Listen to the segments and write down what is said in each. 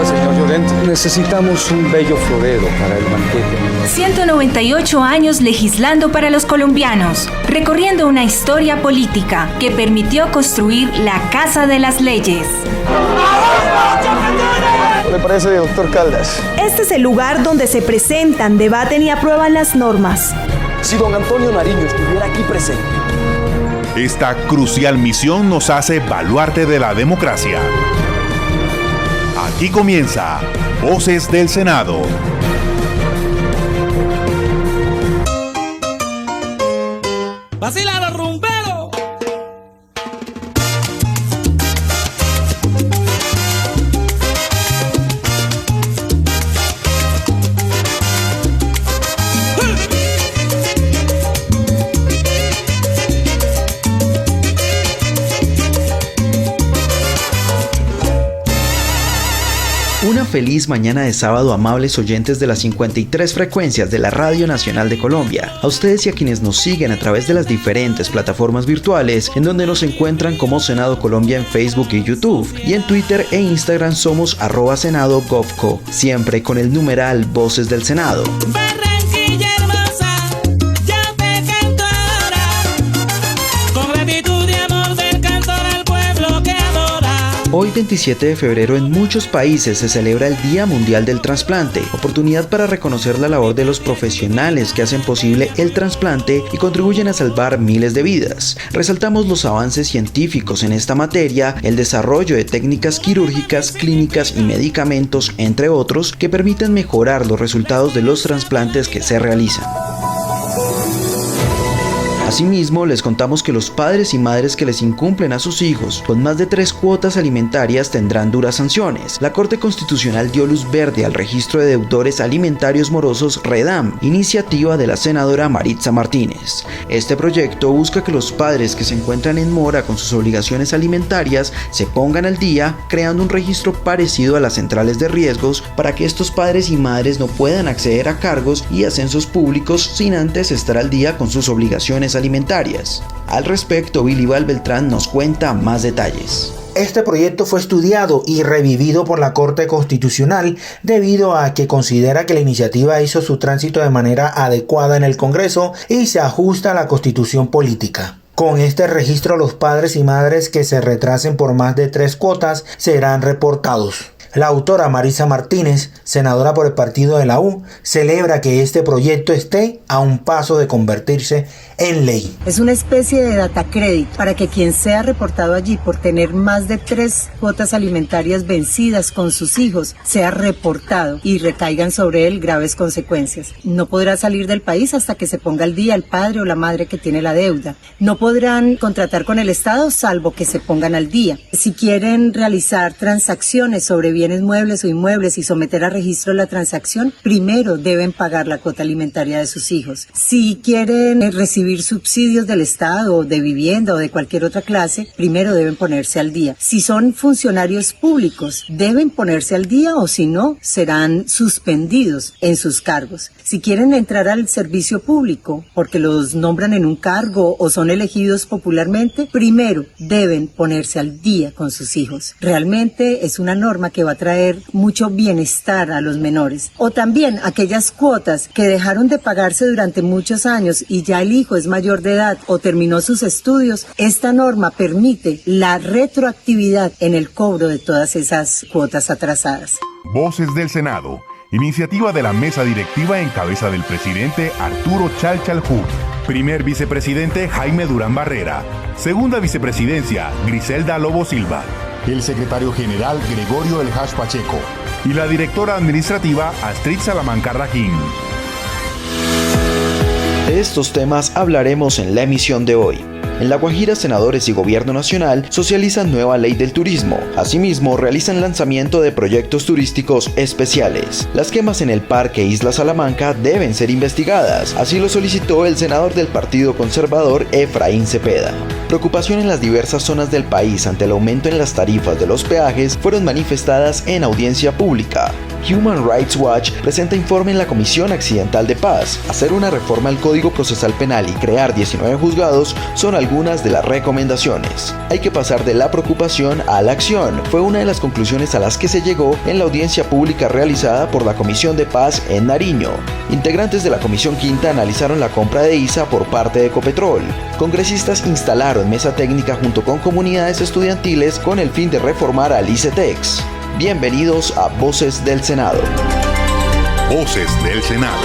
Señor Llorente, necesitamos un bello florero para el banquete. 198 años legislando para los colombianos, recorriendo una historia política que permitió construir la Casa de las Leyes. ¿Qué le parece, doctor Caldas? Este es el lugar donde se presentan, debaten y aprueban las normas. Si don Antonio Nariño estuviera aquí presente. Esta crucial misión nos hace baluarte de la democracia. Aquí comienza Voces del Senado. ¡Vacila los rumberos! Una feliz mañana de sábado, amables oyentes de las 53 frecuencias de la Radio Nacional de Colombia. A ustedes y a quienes nos siguen a través de las diferentes plataformas virtuales, en donde nos encuentran como Senado Colombia en Facebook y YouTube, y en Twitter e Instagram somos @senado.gov.co, siempre con el numeral Voces del Senado. Barranquilla hermosa, yo te canto ahora, con gratitud y amor del cantor al pueblo que adora. Hoy 27 de febrero en muchos países se celebra el Día Mundial del Trasplante, oportunidad para reconocer la labor de los profesionales que hacen posible el trasplante y contribuyen a salvar miles de vidas. Resaltamos los avances científicos en esta materia, el desarrollo de técnicas quirúrgicas, clínicas y medicamentos, entre otros, que permiten mejorar los resultados de los trasplantes que se realizan. Asimismo, les contamos que los padres y madres que les incumplen a sus hijos con más de 3 cuotas alimentarias tendrán duras sanciones. La Corte Constitucional dio luz verde al registro de deudores alimentarios morosos REDAM, iniciativa de la senadora Maritza Martínez. Este proyecto busca que los padres que se encuentran en mora con sus obligaciones alimentarias se pongan al día, creando un registro parecido a las centrales de riesgos para que estos padres y madres no puedan acceder a cargos y ascensos públicos sin antes estar al día con sus obligaciones alimentarias. Al respecto, Billy Val Beltrán nos cuenta más detalles. Este proyecto fue estudiado y revivido por la Corte Constitucional debido a que considera que la iniciativa hizo su tránsito de manera adecuada en el Congreso y se ajusta a la Constitución política. Con este registro, los padres y madres que se retrasen por más de 3 cuotas serán reportados. La autora Maritza Martínez, senadora por el partido de la U, celebra que este proyecto esté a un paso de convertirse en ley. Es una especie de data credit para que quien sea reportado allí por tener más de 3 cuotas alimentarias vencidas con sus hijos sea reportado y recaigan sobre él graves consecuencias. No podrá salir del país hasta que se ponga al día el padre o la madre que tiene la deuda. No podrán contratar con el Estado salvo que se pongan al día. Si quieren realizar transacciones sobre bienes muebles o inmuebles y someter a registro la transacción, primero deben pagar la cuota alimentaria de sus hijos. Si quieren recibir subsidios del Estado, de vivienda o de cualquier otra clase, primero deben ponerse al día. Si son funcionarios públicos, deben ponerse al día o si no, serán suspendidos en sus cargos. Si quieren entrar al servicio público, porque los nombran en un cargo o son elegidos popularmente, primero deben ponerse al día con sus hijos. Realmente es una norma que va a traer mucho bienestar a los menores. O también aquellas cuotas que dejaron de pagarse durante muchos años y ya el hijo es mayor de edad o terminó sus estudios, esta norma permite la retroactividad en el cobro de todas esas cuotas atrasadas. Voces del Senado. Iniciativa de la mesa directiva en cabeza del presidente Arturo Chalchalhut, primer vicepresidente Jaime Durán Barrera, segunda vicepresidencia Griselda Lobo Silva, el secretario general Gregorio El Hash Pacheco y la directora administrativa Astrid Salamanca Rajín. De estos temas hablaremos en la emisión de hoy. En La Guajira, senadores y gobierno nacional socializan nueva ley del turismo. Asimismo, realizan lanzamiento de proyectos turísticos especiales. Las quemas en el Parque Isla Salamanca deben ser investigadas. Así lo solicitó el senador del Partido Conservador, Efraín Cepeda. Preocupación en las diversas zonas del país ante el aumento en las tarifas de los peajes fueron manifestadas en audiencia pública. Human Rights Watch presenta informe en la Comisión Accidental de Paz. Hacer una reforma al Código Procesal Penal y crear 19 juzgados son algunas de las recomendaciones. Hay que pasar de la preocupación a la acción, fue una de las conclusiones a las que se llegó en la audiencia pública realizada por la Comisión de Paz en Nariño. Integrantes de la Comisión Quinta analizaron la compra de ISA por parte de Ecopetrol. Congresistas instalaron mesa técnica junto con comunidades estudiantiles con el fin de reformar al ICETEX. Bienvenidos a Voces del Senado. Voces del Senado.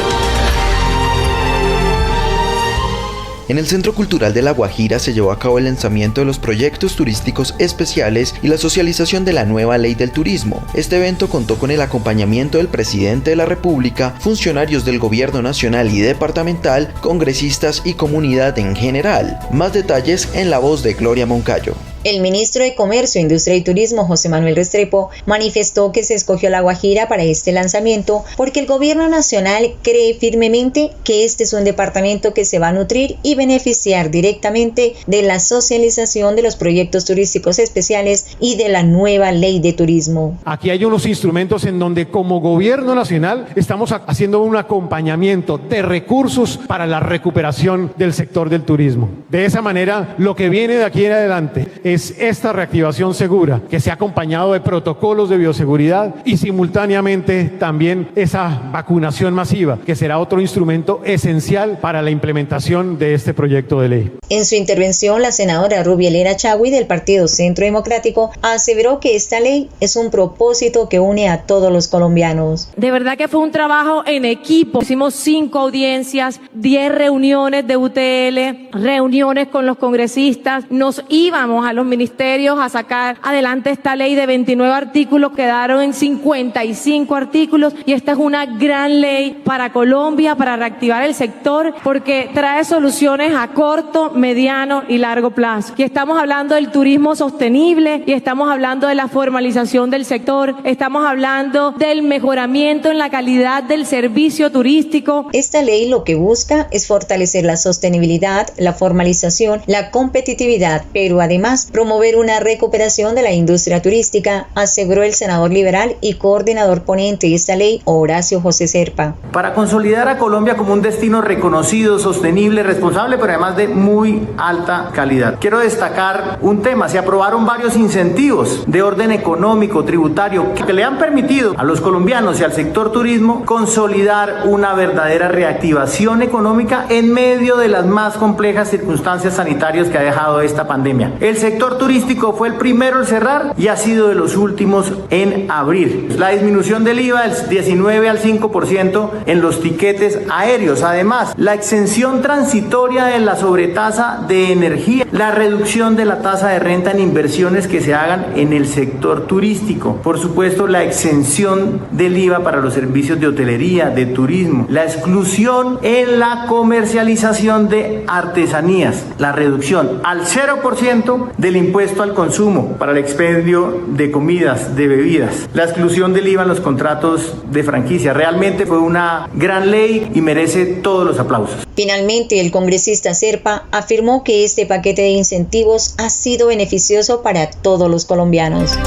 En el Centro Cultural de La Guajira se llevó a cabo el lanzamiento de los proyectos turísticos especiales y la socialización de la nueva ley del turismo. Este evento contó con el acompañamiento del presidente de la República, funcionarios del gobierno nacional y departamental, congresistas y comunidad en general. Más detalles en la voz de Gloria Moncayo. El ministro de Comercio, Industria y Turismo, José Manuel Restrepo, manifestó que se escogió La Guajira para este lanzamiento porque el gobierno nacional cree firmemente que este es un departamento que se va a nutrir y beneficiar directamente de la socialización de los proyectos turísticos especiales y de la nueva ley de turismo. Aquí hay unos instrumentos en donde como gobierno nacional estamos haciendo un acompañamiento de recursos para la recuperación del sector del turismo. De esa manera, lo que viene de aquí en adelante es esta reactivación segura que se ha acompañado de protocolos de bioseguridad y simultáneamente también esa vacunación masiva, que será otro instrumento esencial para la implementación de este proyecto de ley. En su intervención, la senadora Rubielera Chagui del Partido Centro Democrático aseveró que esta ley es un propósito que une a todos los colombianos. De verdad que fue un trabajo en equipo. Hicimos 5 audiencias, 10 reuniones de UTL, reuniones con los congresistas. Nos íbamos a los ministerios a sacar adelante esta ley de 29 artículos, quedaron en 55 artículos y esta es una gran ley para Colombia, para reactivar el sector, porque trae soluciones a corto, mediano y largo plazo. Y estamos hablando del turismo sostenible y estamos hablando de la formalización del sector, estamos hablando del mejoramiento en la calidad del servicio turístico. Esta ley lo que busca es fortalecer la sostenibilidad, la formalización, la competitividad, pero además promover una recuperación de la industria turística, aseguró el senador liberal y coordinador ponente de esta ley, Horacio José Serpa. Para consolidar a Colombia como un destino reconocido, sostenible, responsable, pero además de muy alta calidad. Quiero destacar un tema: se aprobaron varios incentivos de orden económico, tributario, que le han permitido a los colombianos y al sector turismo consolidar una verdadera reactivación económica en medio de las más complejas circunstancias sanitarias que ha dejado esta pandemia. El sector turístico fue el primero en cerrar y ha sido de los últimos en abrir. La disminución del IVA del 19 al 5% en los tiquetes aéreos. Además, la exención transitoria de la sobretasa de energía, la reducción de la tasa de renta en inversiones que se hagan en el sector turístico. Por supuesto, la exención del IVA para los servicios de hotelería, de turismo, la exclusión en la comercialización de artesanías, la reducción al 0% del impuesto al consumo para el expendio de comidas, de bebidas, la exclusión del IVA en los contratos de franquicia. Realmente fue una gran ley y merece todos los aplausos. Finalmente, el congresista Serpa afirmó que este paquete de incentivos ha sido beneficioso para todos los colombianos.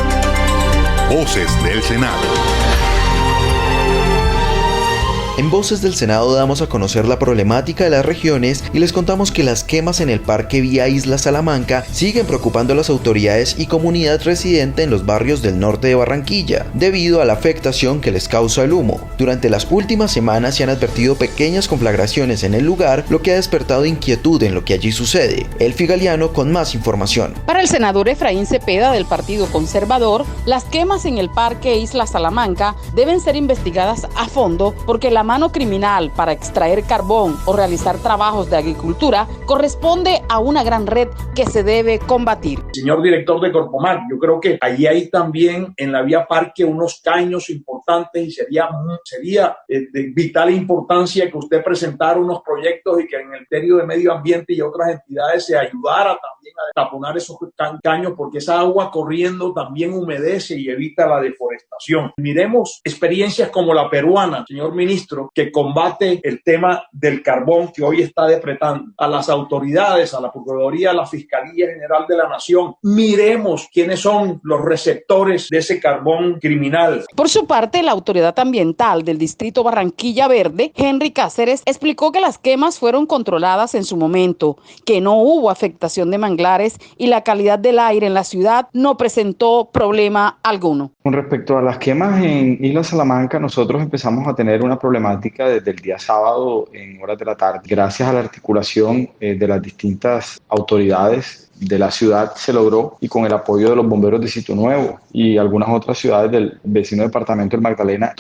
Voces del Senado. En Voces del Senado damos a conocer la problemática de las regiones y les contamos que las quemas en el Parque Vía Isla Salamanca siguen preocupando a las autoridades y comunidad residente en los barrios del norte de Barranquilla, debido a la afectación que les causa el humo. Durante las últimas semanas se han advertido pequeñas conflagraciones en el lugar, lo que ha despertado inquietud en lo que allí sucede. Elfi Galeano con más información. Para el senador Efraín Cepeda del Partido Conservador, las quemas en el Parque Isla Salamanca deben ser investigadas a fondo porque la mano criminal para extraer carbón o realizar trabajos de agricultura corresponde a una gran red que se debe combatir. Señor director de Corpomar, yo creo que allí hay también en la vía Parque unos caños importantes y sería de vital importancia que usted presentara unos proyectos y que en el Ministerio de Medio Ambiente y otras entidades se ayudara también a taponar esos caños, porque esa agua corriendo también humedece y evita la deforestación. Miremos experiencias como la peruana, señor ministro, que combate el tema del carbón que hoy está depredando. A las autoridades, a la Procuraduría, a la Fiscalía General de la Nación, miremos quiénes son los receptores de ese carbón criminal. Por su parte, parte, la autoridad ambiental del distrito Barranquilla Verde, Henry Cáceres, explicó que las quemas fueron controladas en su momento, que no hubo afectación de manglares y la calidad del aire en la ciudad no presentó problema alguno. Con respecto a las quemas en Isla Salamanca, nosotros empezamos a tener una problemática desde el día sábado en horas de la tarde. Gracias a la articulación de las distintas autoridades de la ciudad se logró, y con el apoyo de los bomberos de Sitio Nuevo y algunas otras ciudades del vecino departamento del Magdalena,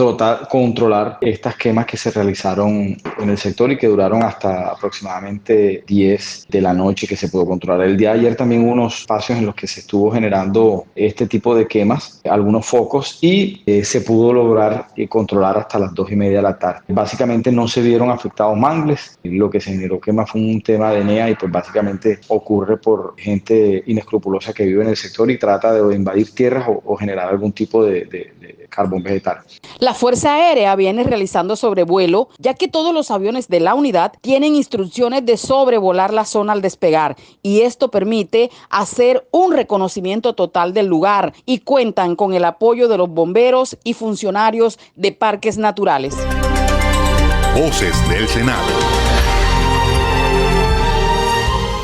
controlar estas quemas que se realizaron en el sector y que duraron hasta aproximadamente 10 de la noche, que se pudo controlar. El día de ayer también hubo unos espacios en los que se estuvo generando este tipo de quemas, algunos focos, y se pudo lograr controlar hasta las 2:30 de la tarde. Básicamente no se vieron afectados mangles, lo que se generó quema fue un tema de NEA, y pues básicamente ocurre por gente inescrupulosa que vive en el sector y trata de invadir tierras o generar algún tipo de carbón vegetal. La Fuerza Aérea viene realizando sobrevuelo, ya que todos los aviones de la unidad tienen instrucciones de sobrevolar la zona al despegar, y esto permite hacer un reconocimiento total del lugar, y cuentan con el apoyo de los bomberos y funcionarios de parques naturales. Voces del Senado.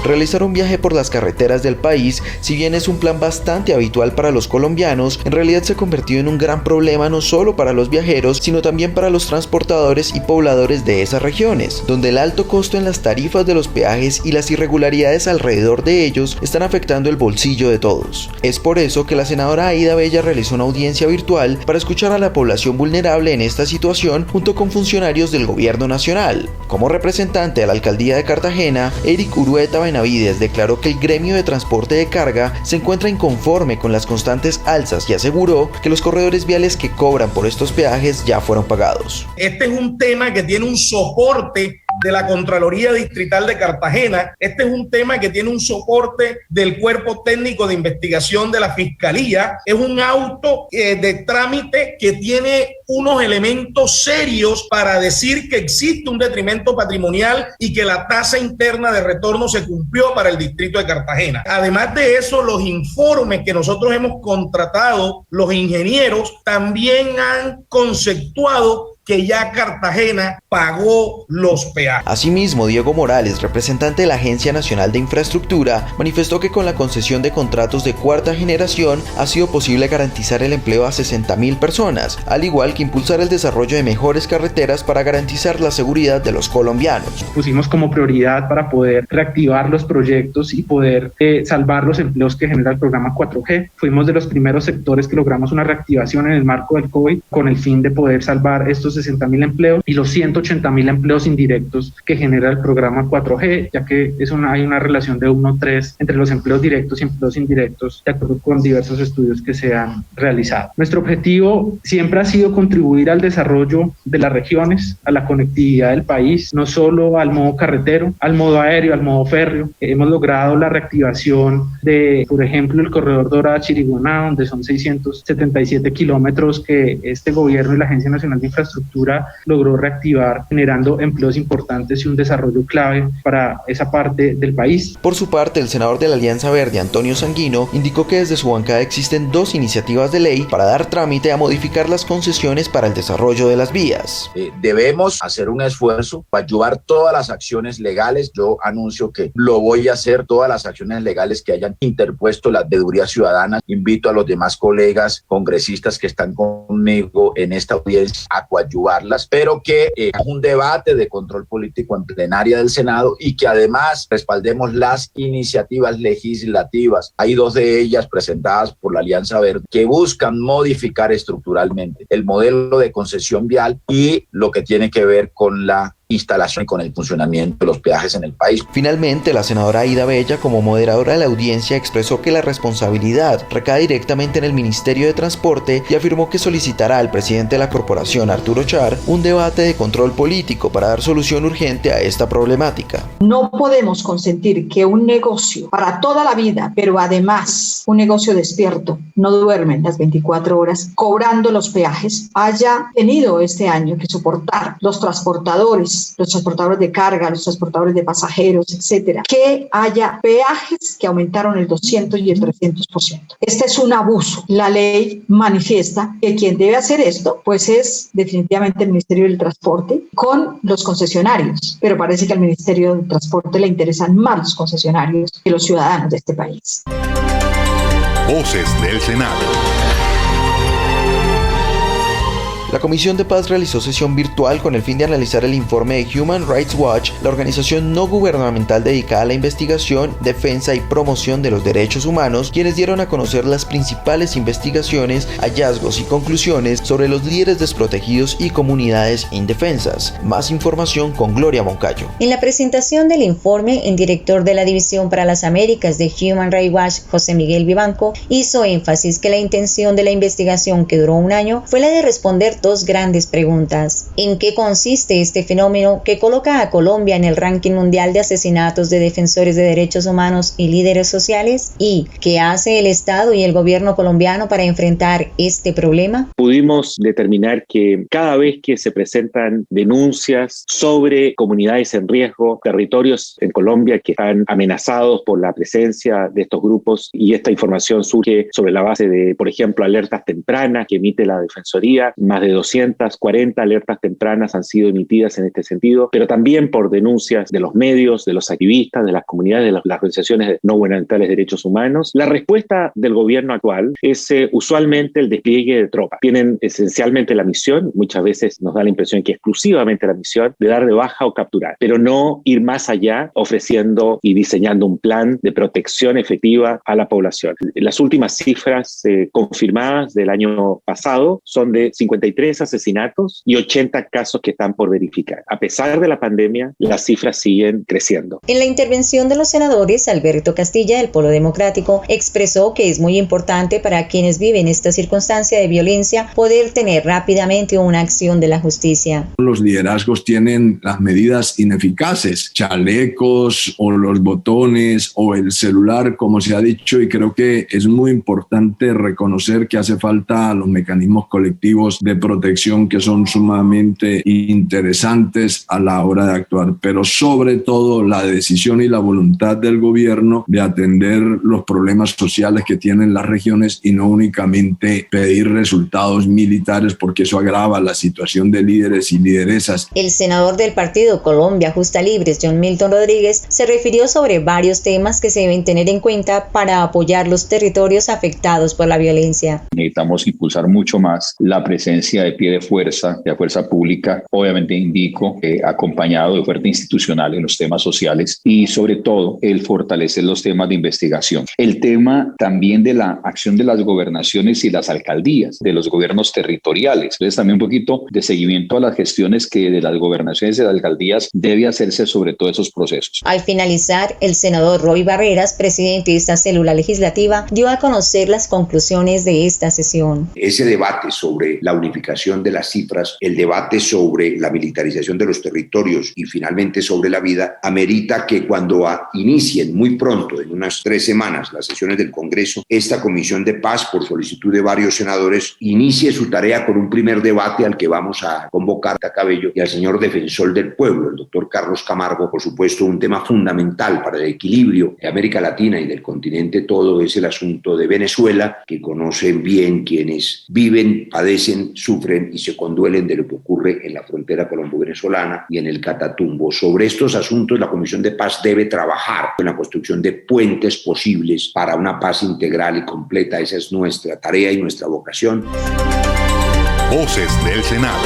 Realizar un viaje por las carreteras del país, si bien es un plan bastante habitual para los colombianos, en realidad se convirtió en un gran problema no solo para los viajeros, sino también para los transportadores y pobladores de esas regiones, donde el alto costo en las tarifas de los peajes y las irregularidades alrededor de ellos están afectando el bolsillo de todos. Es por eso que la senadora Aida Bella realizó una audiencia virtual para escuchar a la población vulnerable en esta situación junto con funcionarios del gobierno nacional. Como representante de la alcaldía de Cartagena, Eric Urueta Benavides declaró que el gremio de transporte de carga se encuentra inconforme con las constantes alzas y aseguró que los corredores viales que cobran por estos peajes ya fueron pagados. Este es un tema que tiene un soporte de la Contraloría Distrital de Cartagena. Este es un tema que tiene un soporte del Cuerpo Técnico de Investigación de la Fiscalía. Es un auto de trámite que tiene unos elementos serios para decir que existe un detrimento patrimonial y que la tasa interna de retorno se cumplió para el distrito de Cartagena. Además de eso, los informes que nosotros hemos contratado, los ingenieros también han conceptuado que ya Cartagena pagó los peajes. Asimismo, Diego Morales, representante de la Agencia Nacional de Infraestructura, manifestó que con la concesión de contratos de cuarta generación ha sido posible garantizar el empleo a 60.000 personas, al igual que impulsar el desarrollo de mejores carreteras para garantizar la seguridad de los colombianos. Pusimos como prioridad para poder reactivar los proyectos y poder salvar los empleos que genera el programa 4G. Fuimos de los primeros sectores que logramos una reactivación en el marco del COVID con el fin de poder salvar estos 60.000 empleos y los 180.000 empleos indirectos que genera el programa 4G, ya que hay una relación de 1:3 entre los empleos directos y empleos indirectos, de acuerdo con diversos estudios que se han realizado. Nuestro objetivo siempre ha sido contribuir al desarrollo de las regiones, a la conectividad del país, no solo al modo carretero, al modo aéreo, al modo férreo. Hemos logrado la reactivación de, por ejemplo, el corredor Dorada-Chiriguaná, donde son 677 kilómetros que este gobierno y la Agencia Nacional de Infraestructura logró reactivar, generando empleos importantes y un desarrollo clave para esa parte del país. Por su parte, el senador de la Alianza Verde, Antonio Sanguino, indicó que desde su bancada existen 2 iniciativas de ley para dar trámite a modificar las concesiones para el desarrollo de las vías. Debemos hacer un esfuerzo para ayudar todas las acciones legales. Yo anuncio que lo voy a hacer, todas las acciones legales que hayan interpuesto las veedurías ciudadanas. Invito a los demás colegas congresistas que están conmigo en esta audiencia a coadyuvarlas, pero que es un debate de control político en plenaria del Senado y que además respaldemos las iniciativas legislativas. Hay 2 de ellas presentadas por la Alianza Verde que buscan modificar estructuralmente el modelo de concesión vial y lo que tiene que ver con la instalación y con el funcionamiento de los peajes en el país. Finalmente, la senadora Aida Bella, como moderadora de la audiencia, expresó que la responsabilidad recae directamente en el Ministerio de Transporte y afirmó que solicitará al presidente de la corporación, Arturo Char, un debate de control político para dar solución urgente a esta problemática. No podemos consentir que un negocio para toda la vida, pero además un negocio despierto, no duermen las 24 horas cobrando los peajes, haya tenido este año que soportar los transportadores camiones, los transportadores de carga, los transportadores de pasajeros, etcétera, que haya peajes que aumentaron el 200 y el 300%. Este es un abuso. La ley manifiesta que quien debe hacer esto, pues es definitivamente el Ministerio del Transporte con los concesionarios, pero parece que al Ministerio del Transporte le interesan más los concesionarios que los ciudadanos de este país. Voces del Senado. La Comisión de Paz realizó sesión virtual con el fin de analizar el informe de Human Rights Watch, la organización no gubernamental dedicada a la investigación, defensa y promoción de los derechos humanos, quienes dieron a conocer las principales investigaciones, hallazgos y conclusiones sobre los líderes desprotegidos y comunidades indefensas. Más información con Gloria Moncayo. En la presentación del informe, el director de la División para las Américas de Human Rights Watch, José Miguel Vivanco, hizo énfasis que la intención de la investigación, que duró un año, fue la de responder dos grandes preguntas. ¿En qué consiste este fenómeno que coloca a Colombia en el ranking mundial de asesinatos de defensores de derechos humanos y líderes sociales? ¿Y qué hace el Estado y el gobierno colombiano para enfrentar este problema? Pudimos determinar que cada vez que se presentan denuncias sobre comunidades en riesgo, territorios en Colombia que están amenazados por la presencia de estos grupos, y esta información surge sobre la base de, por ejemplo, alertas tempranas que emite la Defensoría, más de 240 alertas tempranas han sido emitidas en este sentido, pero también por denuncias de los medios, de los activistas, de las comunidades, de las organizaciones no gubernamentales de derechos humanos. La respuesta del gobierno actual es usualmente el despliegue de tropas. Tienen esencialmente la misión, muchas veces nos da la impresión que exclusivamente la misión, de dar de baja o capturar, pero no ir más allá ofreciendo y diseñando un plan de protección efectiva a la población. Las últimas cifras confirmadas del año pasado son de 53 asesinatos y 80 casos que están por verificar. A pesar de la pandemia, las cifras siguen creciendo. En la intervención de los senadores, Alberto Castilla, del Polo Democrático, expresó que es muy importante para quienes viven esta circunstancia de violencia poder tener rápidamente una acción de la justicia. Los liderazgos tienen las medidas ineficaces, chalecos o los botones o el celular, como se ha dicho, y creo que es muy importante reconocer que hace falta los mecanismos colectivos de protección que son sumamente interesantes a la hora de actuar, pero sobre todo la decisión y la voluntad del gobierno de atender los problemas sociales que tienen las regiones y no únicamente pedir resultados militares, porque eso agrava la situación de líderes y lideresas. El senador del partido Colombia Justa Libres, John Milton Rodríguez, se refirió sobre varios temas que se deben tener en cuenta para apoyar los territorios afectados por la violencia. Necesitamos impulsar mucho más la presencia de pie de fuerza pública, obviamente indico, acompañado de fuerza institucional en los temas sociales y sobre todo el fortalecer los temas de investigación. El tema también de la acción de las gobernaciones y las alcaldías, de los gobiernos territoriales. Entonces también un poquito de seguimiento a las gestiones que de las gobernaciones y de las alcaldías debe hacerse sobre todos esos procesos. Al finalizar, el senador Roy Barreras, presidente de esta célula legislativa, dio a conocer las conclusiones de esta sesión. Ese debate sobre la unificación de las cifras, el debate sobre la militarización de los territorios y finalmente sobre la vida, amerita que cuando inicien muy pronto, en unas 3 semanas, las sesiones del Congreso, esta Comisión de Paz, por solicitud de varios senadores, inicie su tarea con un primer debate al que vamos a convocar a Cabello y al señor defensor del pueblo, el doctor Carlos Camargo. Por supuesto, un tema fundamental para el equilibrio de América Latina y del continente todo es el asunto de Venezuela, que conocen bien quienes viven, padecen, sufren y se conduelen de lo que ocurre en la frontera colombo-venezolana y en el Catatumbo. Sobre estos asuntos, la Comisión de Paz debe trabajar en la construcción de puentes posibles para una paz integral y completa. Esa es nuestra tarea y nuestra vocación. Voces del Senado.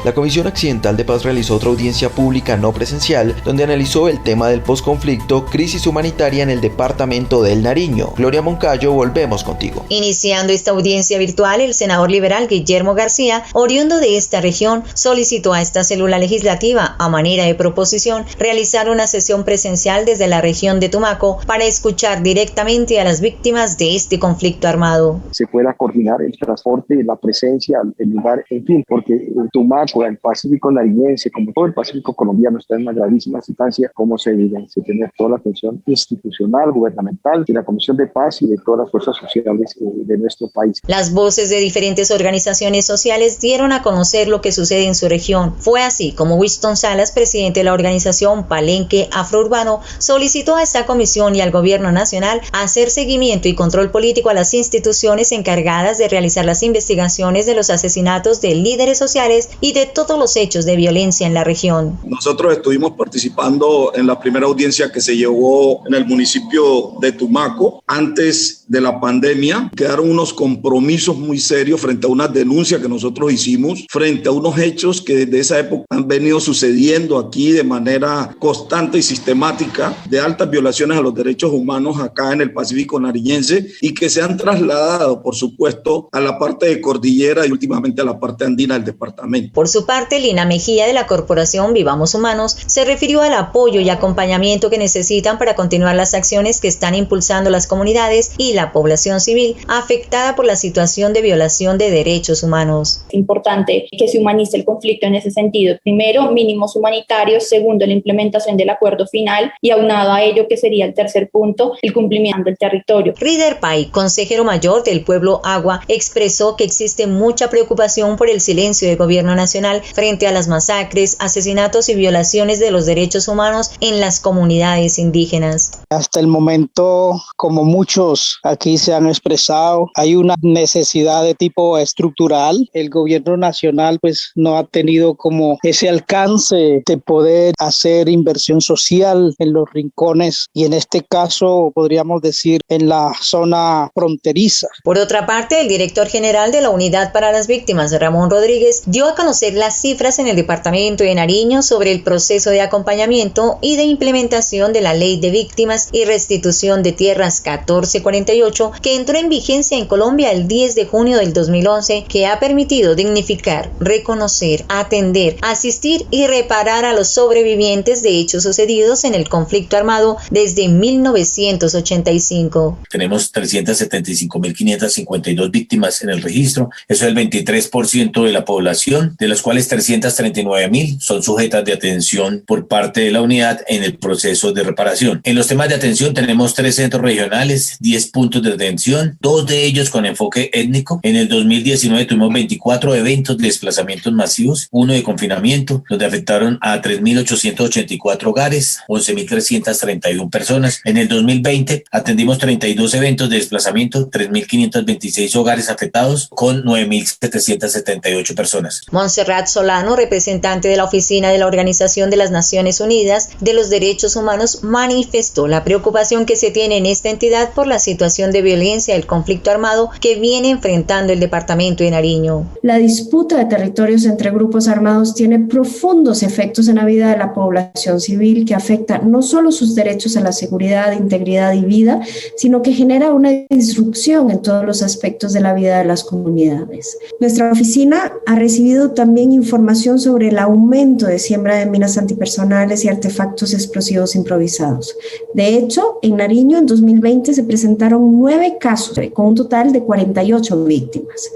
La Comisión Accidental de Paz realizó otra audiencia pública no presencial, donde analizó el tema del posconflicto, crisis humanitaria en el departamento del Nariño. Gloria Moncayo, volvemos contigo. Iniciando esta audiencia virtual, el senador liberal Guillermo García, oriundo de esta región, solicitó a esta célula legislativa, a manera de proposición, realizar una sesión presencial desde la región de Tumaco para escuchar directamente a las víctimas de este conflicto armado. Se pueda coordinar el transporte, la presencia, el lugar, en fin, porque Tumaco tanto el Pacífico nariñense como todo el Pacífico colombiano está en una gravísima situación, como se evidencia tener toda la atención institucional, gubernamental, de la Comisión de Paz y de todas las fuerzas sociales de nuestro país. Las voces de diferentes organizaciones sociales dieron a conocer lo que sucede en su región. Fue así como Winston Salas, presidente de la organización Palenque Afrourbano, solicitó a esta comisión y al gobierno nacional hacer seguimiento y control político a las instituciones encargadas de realizar las investigaciones de los asesinatos de líderes sociales y de todos los hechos de violencia en la región. Nosotros estuvimos participando en la primera audiencia que se llevó en el municipio de Tumaco antes de la pandemia. Quedaron unos compromisos muy serios frente a unas denuncias que nosotros hicimos, frente a unos hechos que desde esa época han venido sucediendo aquí de manera constante y sistemática, de altas violaciones a los derechos humanos acá en el Pacífico nariñense, y que se han trasladado, por supuesto, a la parte de cordillera y últimamente a la parte andina del departamento. Por su parte, Lina Mejía, de la corporación Vivamos Humanos, se refirió al apoyo y acompañamiento que necesitan para continuar las acciones que están impulsando las comunidades y la población civil afectada por la situación de violación de derechos humanos. Es importante que se humanice el conflicto en ese sentido. Primero, mínimos humanitarios. Segundo, la implementación del acuerdo final, y aunado a ello, que sería el tercer punto, el cumplimiento del territorio. Rider Pay, consejero mayor del pueblo Agua, expresó que existe mucha preocupación por el silencio del gobierno nacional frente a las masacres, asesinatos y violaciones de los derechos humanos en las comunidades indígenas. Hasta el momento, como muchos aquí se han expresado, hay una necesidad de tipo estructural. El gobierno nacional pues no ha tenido como ese alcance de poder hacer inversión social en los rincones, y en este caso podríamos decir en la zona fronteriza. Por otra parte, el director general de la Unidad para las Víctimas, Ramón Rodríguez, dio a conocer las cifras en el departamento de Nariño sobre el proceso de acompañamiento y de implementación de la Ley de Víctimas y Restitución de Tierras 1448, que entró en vigencia en Colombia el 10 de junio del 2011, que ha permitido dignificar, reconocer, atender, asistir y reparar a los sobrevivientes de hechos sucedidos en el conflicto armado desde 1985. Tenemos 375.552 víctimas en el registro, eso es el 23% de la población, de las cuales 339.000 son sujetas de atención por parte de la unidad en el proceso de reparación. En los temas de atención tenemos 3 centros regionales, 10 puntos de atención, 2 de ellos con enfoque étnico. En el 2019 tuvimos 24 eventos de desplazamientos masivos, 1 de confinamiento, donde afectaron a 3.884 hogares, 11.331 personas. En el 2020 atendimos 32 eventos de desplazamiento, 3.526 hogares afectados, con 9.778 personas. Montserrat Solano, representante de la Oficina de la Organización de las Naciones Unidas de los Derechos Humanos, manifestó la preocupación que se tiene en esta entidad por la situación de violencia del conflicto armado que viene enfrentando el departamento de Nariño. La disputa de territorios entre grupos armados tiene profundos efectos en la vida de la población civil, que afecta no solo sus derechos a la seguridad, integridad y vida, sino que genera una disrupción en todos los aspectos de la vida de las comunidades. Nuestra oficina ha recibido también información sobre el aumento de siembra de minas antipersonales y artefactos explosivos improvisados. De hecho, en Nariño en 2020 se presentaron 9 casos, con un total de 48 víctimas.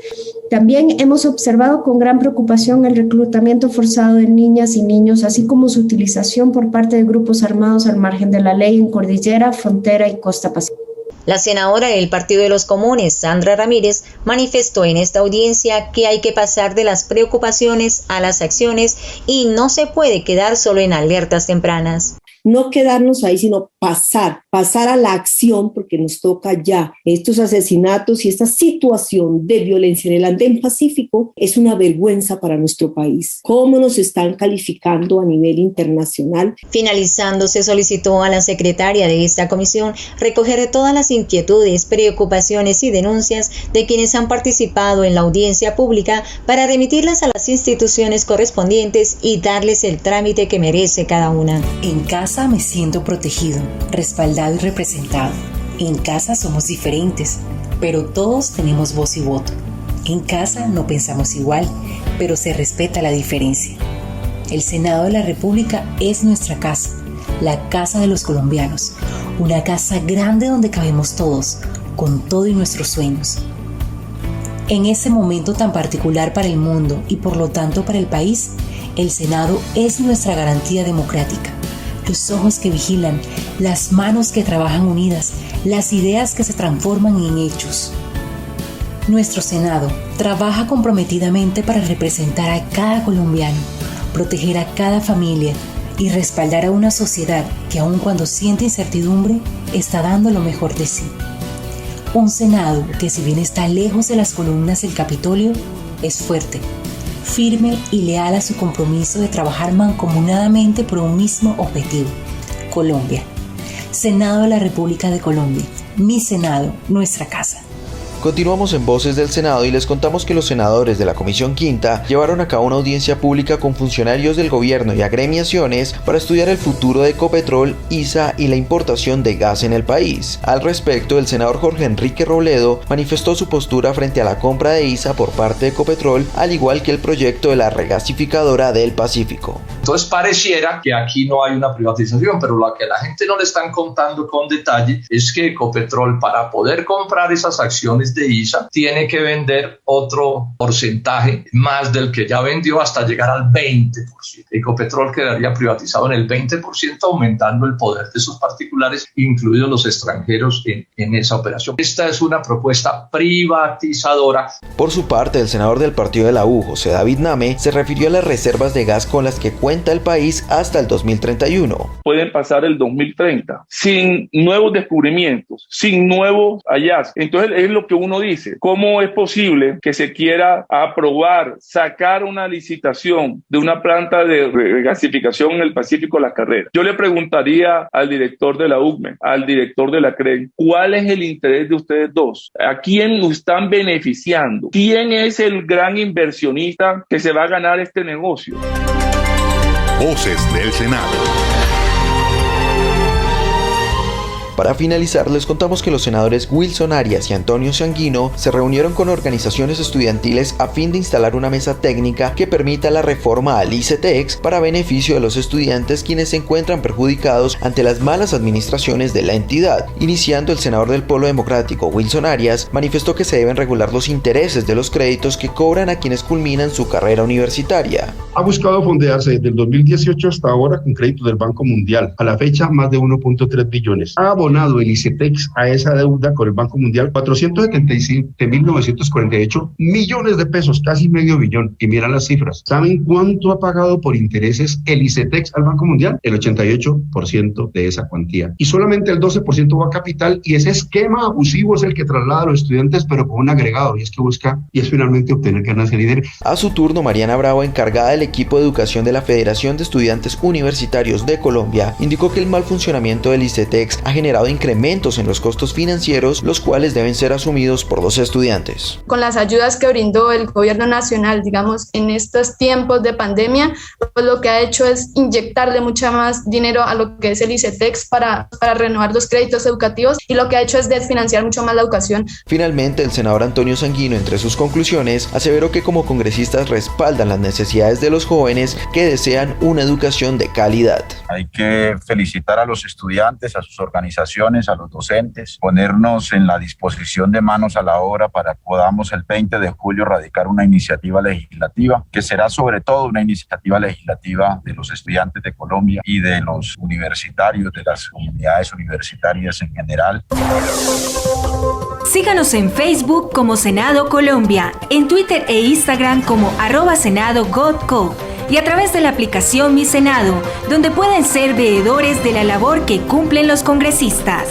También hemos observado con gran preocupación el reclutamiento forzado de niñas y niños, así como su utilización por parte de grupos armados al margen de la ley en Cordillera, Frontera y Costa Pacífica. La senadora del Partido de los Comunes, Sandra Ramírez, manifestó en esta audiencia que hay que pasar de las preocupaciones a las acciones y no se puede quedar solo en alertas tempranas. No quedarnos ahí, sino pasar a la acción, porque nos toca ya. Estos asesinatos y esta situación de violencia en el Andén Pacífico es una vergüenza para nuestro país. ¿Cómo nos están calificando a nivel internacional? Finalizando, se solicitó a la secretaria de esta comisión recoger todas las inquietudes, preocupaciones y denuncias de quienes han participado en la audiencia pública para remitirlas a las instituciones correspondientes y darles el trámite que merece cada una. En casa me siento protegido, respaldado y representado. En casa somos diferentes, pero todos tenemos voz y voto. En casa no pensamos igual, pero se respeta la diferencia. El Senado de la República es nuestra casa, la casa de los colombianos, una casa grande donde cabemos todos, con todo y nuestros sueños. En ese momento tan particular para el mundo y por lo tanto para el país, el Senado es nuestra garantía democrática. Los ojos que vigilan, las manos que trabajan unidas, las ideas que se transforman en hechos. Nuestro Senado trabaja comprometidamente para representar a cada colombiano, proteger a cada familia y respaldar a una sociedad que aun cuando siente incertidumbre, está dando lo mejor de sí. Un Senado que, si bien está lejos de las columnas del Capitolio, es fuerte, firme y leal a su compromiso de trabajar mancomunadamente por un mismo objetivo: Colombia. Senado de la República de Colombia. Mi Senado, nuestra casa. Continuamos en Voces del Senado y les contamos que los senadores de la Comisión Quinta llevaron a cabo una audiencia pública con funcionarios del gobierno y agremiaciones para estudiar el futuro de Ecopetrol, ISA y la importación de gas en el país. Al respecto, el senador Jorge Enrique Robledo manifestó su postura frente a la compra de ISA por parte de Ecopetrol, al igual que el proyecto de la regasificadora del Pacífico. Entonces pareciera que aquí no hay una privatización, pero lo que a la gente no le están contando con detalle es que Ecopetrol, para poder comprar esas acciones de ISA, tiene que vender otro porcentaje más del que ya vendió hasta llegar al 20%. Ecopetrol quedaría privatizado en el 20%, aumentando el poder de sus particulares, incluidos los extranjeros, en esa operación. Esta es una propuesta privatizadora. Por su parte, el senador del partido de la U, José David Name, se refirió a las reservas de gas con las que cuenta el país hasta el 2031. Pueden pasar el 2030 sin nuevos descubrimientos, sin nuevos hallazgos. Entonces es lo que uno dice: ¿cómo es posible que se quiera aprobar, sacar una licitación de una planta de regasificación en el Pacífico La Carrera? Yo le preguntaría al director de la UCME, al director de la CREN, ¿cuál es el interés de ustedes dos? ¿A quién lo están beneficiando? ¿Quién es el gran inversionista que se va a ganar este negocio? Voces del Senado. Para finalizar, les contamos que los senadores Wilson Arias y Antonio Sanguino se reunieron con organizaciones estudiantiles a fin de instalar una mesa técnica que permita la reforma al ICETEX para beneficio de los estudiantes, quienes se encuentran perjudicados ante las malas administraciones de la entidad. Iniciando, el senador del Polo Democrático, Wilson Arias, manifestó que se deben regular los intereses de los créditos que cobran a quienes culminan su carrera universitaria. Ha buscado fondearse desde el 2018 hasta ahora con créditos del Banco Mundial. A la fecha, más de 1.3 billones. Ha abonado el ICETEX a esa deuda con el Banco Mundial 477.948 millones de pesos, casi medio billón. Y miran las cifras. ¿Saben cuánto ha pagado por intereses el ICETEX al Banco Mundial? El 88% de esa cuantía. Y solamente el 12% va a capital, y ese esquema abusivo es el que traslada a los estudiantes, pero con un agregado, y es que busca y es finalmente obtener ganancia líder. A su turno, Mariana Bravo, encargada del equipo de educación de la Federación de Estudiantes Universitarios de Colombia, indicó que el mal funcionamiento del ICETEX ha generado incrementos en los costos financieros, los cuales deben ser asumidos por los estudiantes. Con las ayudas que brindó el gobierno nacional, digamos, en estos tiempos de pandemia, pues lo que ha hecho es inyectarle mucha más dinero a lo que es el ICETEX para renovar los créditos educativos, y lo que ha hecho es desfinanciar mucho más la educación. Finalmente, el senador Antonio Sanguino, entre sus conclusiones, aseveró que como congresistas respaldan las necesidades de los jóvenes que desean una educación de calidad. Hay que felicitar a los estudiantes, a sus organizaciones, a los docentes, ponernos en la disposición de manos a la obra para que podamos el 20 de julio radicar una iniciativa legislativa, que será sobre todo una iniciativa legislativa de los estudiantes de Colombia y de los universitarios, de las comunidades universitarias en general. Síganos en Facebook como Senado Colombia, en Twitter e Instagram como @SenadoGodCo y a través de la aplicación Mi Senado, donde pueden ser veedores de la labor que cumplen los congresistas.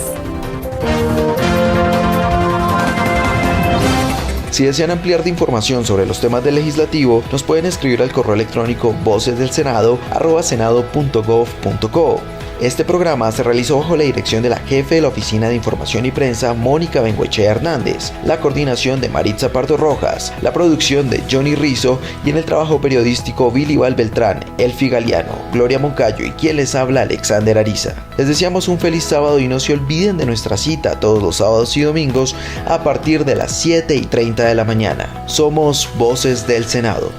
Si desean ampliar de información sobre los temas del legislativo, nos pueden escribir al correo electrónico vocesdelsenado@senado.gov.co. Este programa se realizó bajo la dirección de la jefe de la Oficina de Información y Prensa, Mónica Bengoechea Hernández, la coordinación de Maritza Pardo Rojas, la producción de Johnny Rizzo y en el trabajo periodístico Billy Val Beltrán, Elfi Galeano, Gloria Moncayo y quien les habla, Alexander Ariza. Les deseamos un feliz sábado y no se olviden de nuestra cita todos los sábados y domingos a partir de las 7:30 de la mañana. Somos Voces del Senado.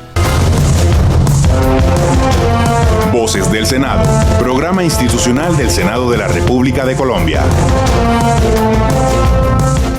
Voces del Senado, programa institucional del Senado de la República de Colombia.